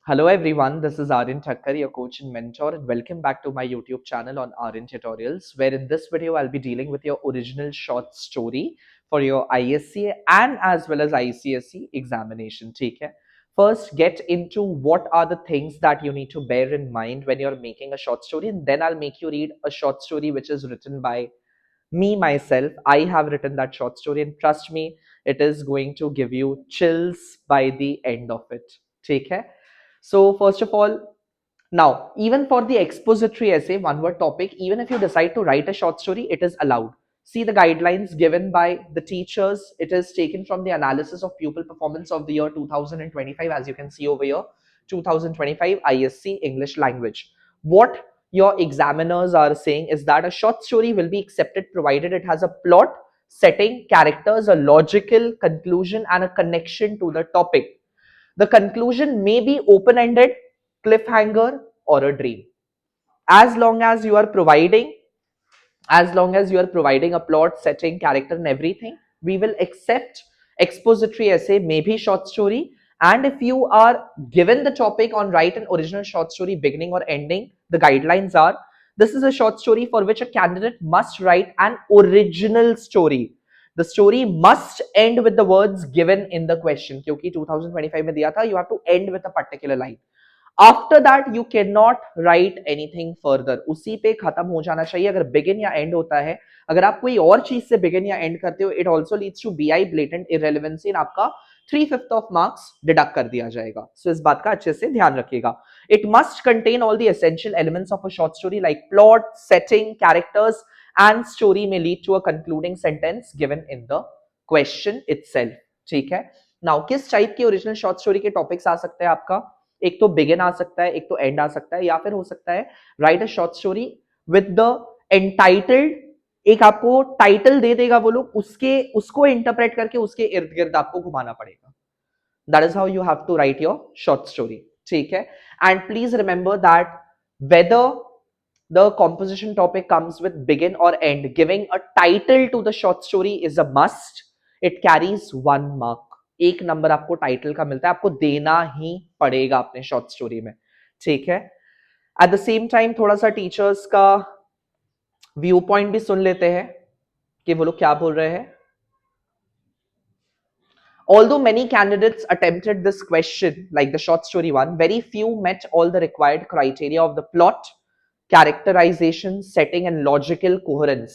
Hello everyone, this is Aryan Thakkar, your coach and mentor, and welcome back to my YouTube channel on Aryan Tutorials, where in this video I'll be dealing with your original short story for your ISC and as well as ICSE examination. ठीक है? First, get into what are the things that you need to bear in mind when you're making a short story, and then I'll make you read a short story which is written by me myself. I have written that short story, and trust me, it is going to give you chills by the end of it. ठीक है? So first of all, now even for the expository essay, one word topic, even if you decide to write a short story, it is allowed. See the guidelines given by the teachers. It is taken from the analysis of pupil performance of the year 2025, as you can see over here, 2025 ISC English language. What your examiners are saying is that a short story will be accepted provided it has a plot, setting, characters, a logical conclusion, and a connection to the topic. The conclusion may be open-ended, cliffhanger, or a dream. As long as you are providing a plot, setting, character, and everything, we will accept expository essay, maybe short story. And if you are given the topic on write an original short story, beginning or ending, the guidelines are this is a short story for which a candidate must write an original story. The story must end with the words given in the question. क्योंकि 2025 में दिया था, you have to end with a particular line. After that you can not right anything further. उसी पे खत्म हो जाना चाहिए. अगर बिगिन या एंड होता है, अगर आप कोई और चीज से बिगिन या एंड करते हो, इट ऑल्सो लीड्स टू बीआई ब्लेटेंट इररेलेवेंसी, आपका 3/5 ऑफ मार्क्स डिडक्ट कर दिया जाएगा. सो इस बात का अच्छे से ध्यान रखिएगा. It must contain all the essential elements of a short story like plot, setting, characters and story में lead to a concluding sentence given in the question itself. ठीक है. नाउ किस टाइप के ओरिजिनल शॉर्ट स्टोरी के topics आ सकते हैं आपका? एक तो बिगिन आ सकता है, एक तो एंड आ सकता है, या फिर हो सकता है right a short story with the entitled. एक आपको टाइटल दे देगा वो लोग, उसको इंटरप्रेट करके उसके इर्द गिर्द आपको घुमाना पड़ेगा. That is how you have to write your short story. ठीक है. And please remember that whether the composition topic comes with begin or end, giving a title to the short story is a must. It carries 1 mark. एक number आपको title का मिलता है, आपको देना ही पड़ेगा अपने शॉर्ट स्टोरी में. ठीक है. एट द सेम टाइम थोड़ा सा टीचर्स का व्यू पॉइंट भी सुन लेते हैं कि वो लोग क्या बोल रहे हैं. Although many candidates attempted this question, like the short story one, very few met all the required criteria of the plot, characterization, setting, and logical coherence.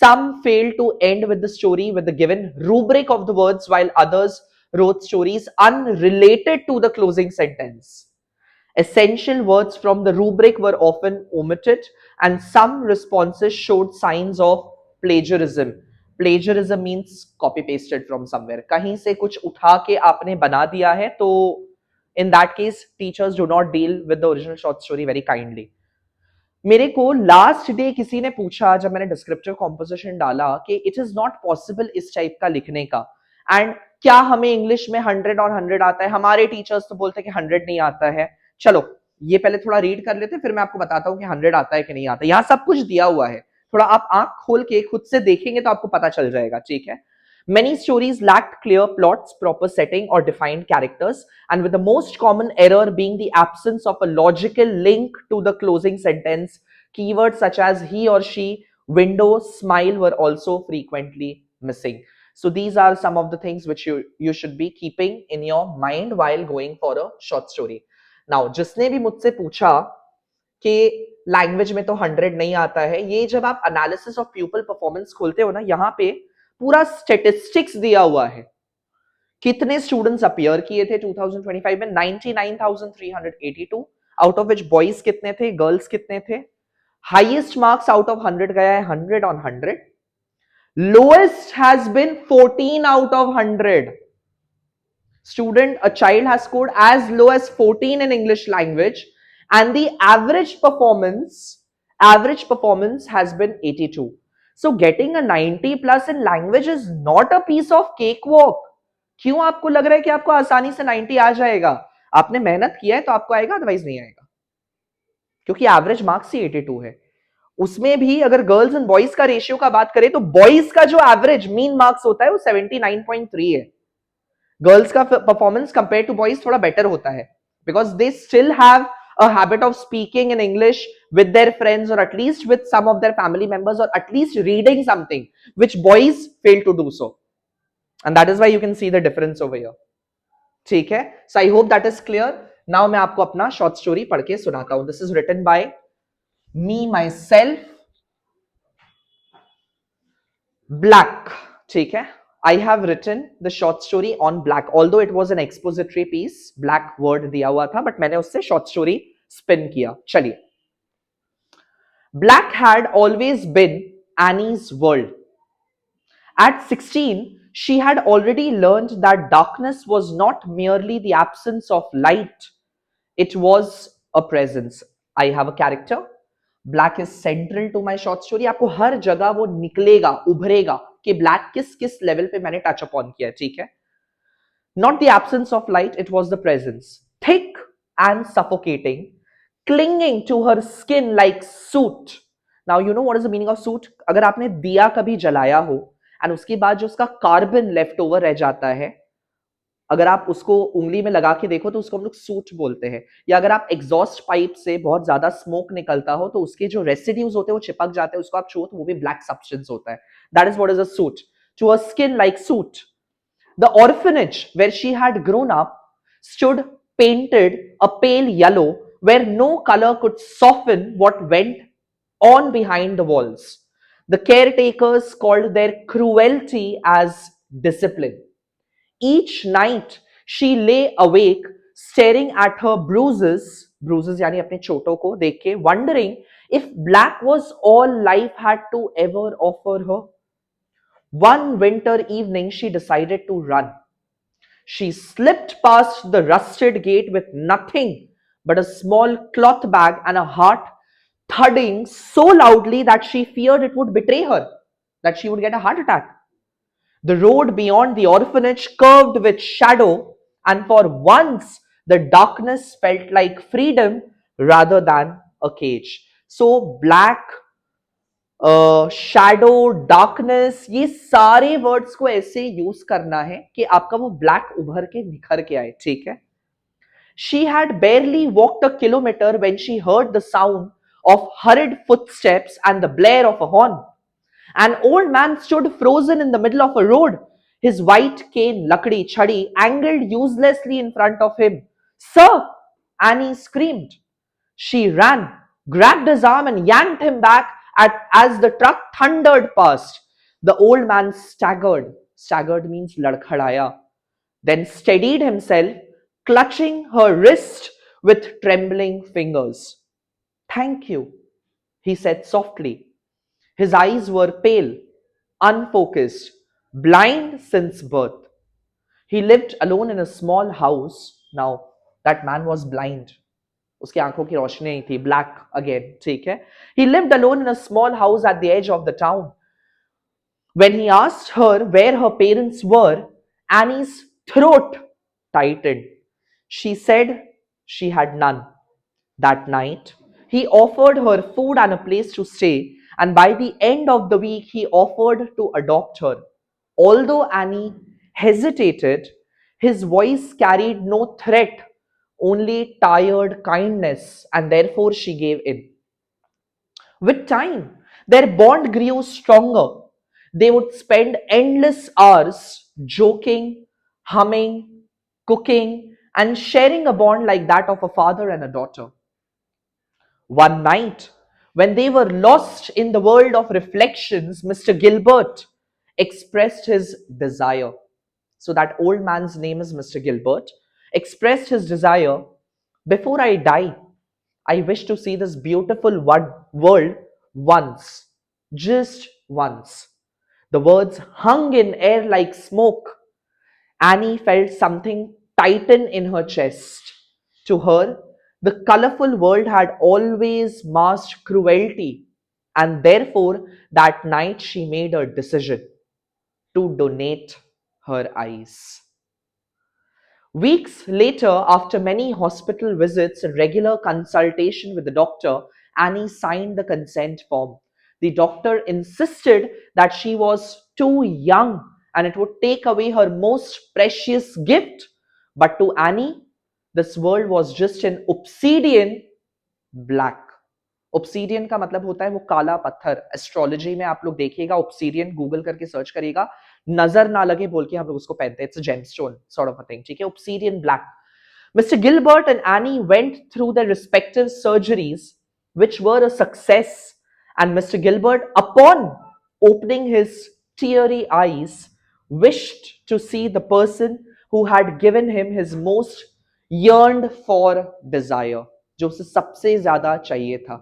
Some failed to end with the story with the given rubric of the words, while others wrote stories unrelated to the closing sentence. Essential words from the rubric were often omitted, and some responses showed signs of plagiarism. Plagiarism means copy pasted from somewhere. कहीं से कुछ उठा के आपने बना दिया है, तो in that case teachers do not deal with the original short story very kindly. मेरे को लास्ट डे किसी ने पूछा जब मैंने डिस्क्रिप्टिव कॉम्पोजिशन डाला कि इट इज नॉट पॉसिबल इस टाइप का लिखने का, एंड क्या हमें इंग्लिश में 100 और 100 आता है? हमारे टीचर्स तो बोलते हैं कि 100 नहीं आता है. चलो ये पहले थोड़ा रीड कर लेते, फिर मैं आपको बताता हूँ कि 100 आता है कि नहीं आता. यहाँ सब कुछ दिया हुआ है, थोड़ा आप आंख खोल के खुद से देखेंगे तो आपको पता चल जाएगा. ठीक है. Many stories lacked clear plots, proper setting, or defined characters, and with the most common error being the absence of a logical link to the closing sentence. Keywords such as he or she, window, smile were also frequently missing. So these are some of the things which you should be keeping in your mind while going for a short story. Now, जिसने भी मुझसे पूछा कि language में तो 100 नहीं आता है, ये जब आप एनालिसिस ऑफ प्यूपल परफॉर्मेंस खोलते हो ना, यहाँ पे पूरा स्टेटिस्टिक्स दिया हुआ है. कितने स्टूडेंट्स अपीयर किए थे 2025 में? 99,382, आउट ऑफ विच बॉयज कितने थे, गर्ल्स कितने थे? हाईएस्ट मार्क्स आउट ऑफ 100 गया है 100 on 100. Lowest has been 14 out of 100. Student, a child has scored as low as 14 in English language, and the average performance has been 82. So getting a 90 plus in language is not a piece of cakewalk. क्यों आपको लग रहा है कि आपको आसानी से 90 आ जाएगा? आपने मेहनत किया है तो आपको आएगा, अदरवाइज नहीं आएगा, क्योंकि एवरेज मार्क्स ही 82 है. उसमें भी अगर गर्ल्स एंड बॉयज का रेशियो का बात करें तो बॉयज का जो एवरेज मीन मार्क्स होता है वो 79.3 है. गर्ल्स का परफॉर्मेंस कंपेयर टू बॉयज थोड़ा बेटर होता है, because they still have a habit of speaking in English with their friends or at least with some of their family members or at least reading something, which boys fail to do so. And that is why you can see the difference over here. ठीक है, so I hope that is clear. Now मैं आपको अपना short story पढ़ के सुनाता हूं. This is written by me myself, Black. ठीक है, I have written the short story on black, although it was an expository piece. Black word दिया हुआ था, but मैंने उससे short story spin किया. चलिए. Black had always been Annie's world. At 16, she had already learned that darkness was not merely the absence of light, it was a presence. I have a character. Black is central to my short story. आपको हर जगह वो निकलेगा, उभरेगा कि black किस किस level पे मैंने टच अपॉन किया, ठीक है. Not the absence of light, it was the presence. Thick and suffocating, clinging to her skin like soot. Now you know what is the meaning of soot? अगर आपने दिया कभी जलाया हो and उसके बाद जो उसका कार्बन लेफ्ट ओवर रह जाता है, अगर आप उसको उंगली में लगा के देखो तो उसको हम लोग सूट बोलते हैं. या अगर आप एग्जॉस्ट पाइप से बहुत ज्यादा स्मोक निकलता हो तो उसके जो रेसिड्यूज होते हैं वो चिपक जाते हैं, उसको आप छुओ तो वो भी ब्लैक सब्सटेंस होता है. That is what is a suit. To a skin like suit. The orphanage where she had grown up stood painted a pale yellow where no color could soften what went on behind the walls. The caretakers called their cruelty as discipline. Each night she lay awake staring at her bruises यानी अपने चोटों को देख के, wondering if black was all life had to ever offer her. One winter evening she decided to run. She slipped past the rusted gate with nothing but a small cloth bag and a heart thudding so loudly that she feared it would betray her, that she would get a heart attack. The road beyond the orphanage curved with shadow, and for once the darkness felt like freedom rather than a cage. So, black, shadow, darkness, ये सारे words को ऐसे use करना है कि आपका वो black उभर के निखर के आए, ठीक है. She had barely walked a kilometer when she heard the sound of hurried footsteps and the blare of a horn. An old man stood frozen in the middle of a road, his white cane, lakdi, chhadi, angled uselessly in front of him. Sir! Annie screamed. She ran, grabbed his arm, and yanked him back as the truck thundered past. The old man staggered. Staggered means ladkhadaya. Then steadied himself, clutching her wrist with trembling fingers. Thank you, he said softly. His eyes were pale, unfocused, blind since birth. He lived alone in a small house. Now, that man was blind. उसकी आंखों की रोशनी नहीं थी, black again, ठीक है. He lived alone in a small house at the edge of the town. When he asked her where her parents were, Annie's throat tightened. She said she had none. That night, he offered her food and a place to stay, and by the end of the week, he offered to adopt her. Although Annie hesitated, his voice carried no threat, only tired kindness, and therefore she gave in. With time, their bond grew stronger. They would spend endless hours joking, humming, cooking, and sharing a bond like that of a father and a daughter. One night, when they were lost in the world of reflections, Mr. Gilbert expressed his desire. So, that old man's name is Mr. Gilbert, expressed his desire. Before I die, I wish to see this beautiful world once, just once. The words hung in air like smoke. Annie felt something tighten in her chest. To her, the colorful world had always masked cruelty, and therefore, that night she made a decision to donate her eyes. Weeks later, after many hospital visits and regular consultation with the doctor, Annie signed the consent form. The doctor insisted that she was too young and it would take away her most precious gift. But to Annie, This world was just an obsidian black. Obsidian का मतलब होता है वो काला पत्थर. Astrology में आप लोग देखिएगा, ऑब्सीडियन गूगल करके सर्च करिएगा, नजर ना लगे बोल के हम लोग उसको पहनते हैं. It's a gemstone sort of a thing. ठीक है, obsidian black. Mr. Gilbert and Annie went through their respective surgeries, which were a success. And Mr. Gilbert, upon opening his teary eyes, wished to see the person who had given him his most yearned for desire, जो उसे सबसे ज्यादा चाहिए था.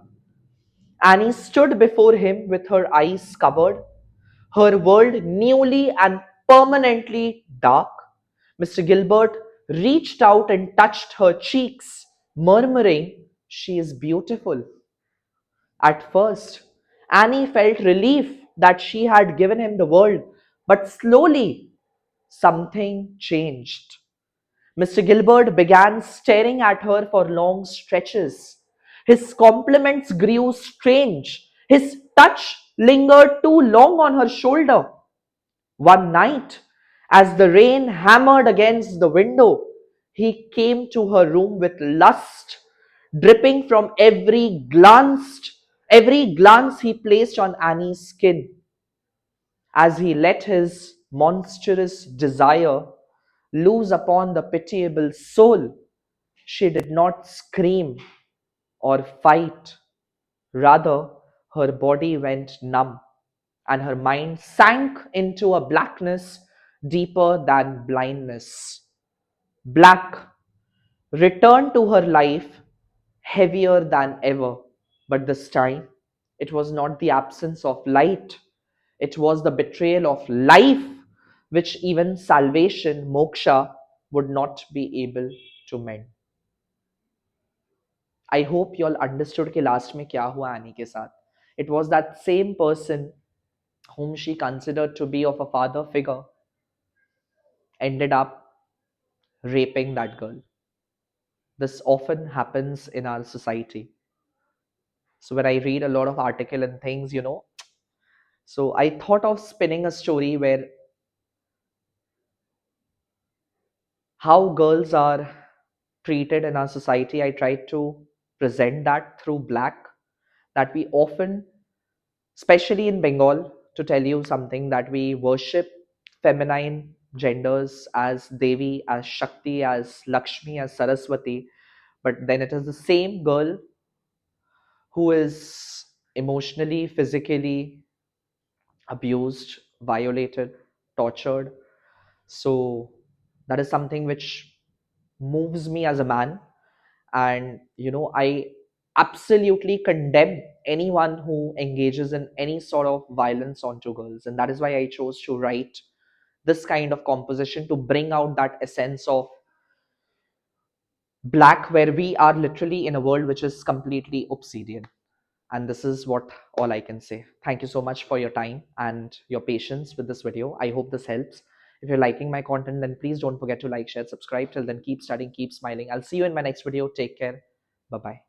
Annie stood before him with her eyes covered, her world newly and permanently dark. Mr. Gilbert reached out and touched her cheeks, murmuring, "She is beautiful." At first, Annie felt relief that she had given him the world, but slowly something changed. Mr. Gilbert began staring at her for long stretches. His compliments grew strange. His touch lingered too long on her shoulder. One night, as the rain hammered against the window, he came to her room with lust, dripping from every glance he placed on Annie's skin. As he let his monstrous desire loose upon the pitiable soul, she did not scream or fight. Rather, her body went numb and her mind sank into a blackness deeper than blindness. Black returned to her life heavier than ever, but this time it was not the absence of light, it was the betrayal of life, which even salvation, moksha, would not be able to mend. I hope you all understood कि last में क्या हुआ any के साथ. It was that same person whom she considered to be of a father figure ended up raping that girl. This often happens in our society. So when I read a lot of article and things, so I thought of spinning a story where how girls are treated in our society. I tried to present that through black, that we often, especially in Bengal, to tell you something, that we worship feminine genders as Devi, as Shakti, as Lakshmi, as Saraswati, but then it is the same girl who is emotionally, physically abused, violated, tortured. So that is something which moves me as a man. And I absolutely condemn anyone who engages in any sort of violence onto girls, and that is why I chose to write this kind of composition to bring out that essence of black, where we are literally in a world which is completely obsidian. And this is what all I can say. Thank you so much for your time and your patience with this video. I hope this helps. If you're liking my content, then please don't forget to like, share, subscribe. Till then, keep studying, keep smiling. I'll see you in my next video. Take care. Bye bye.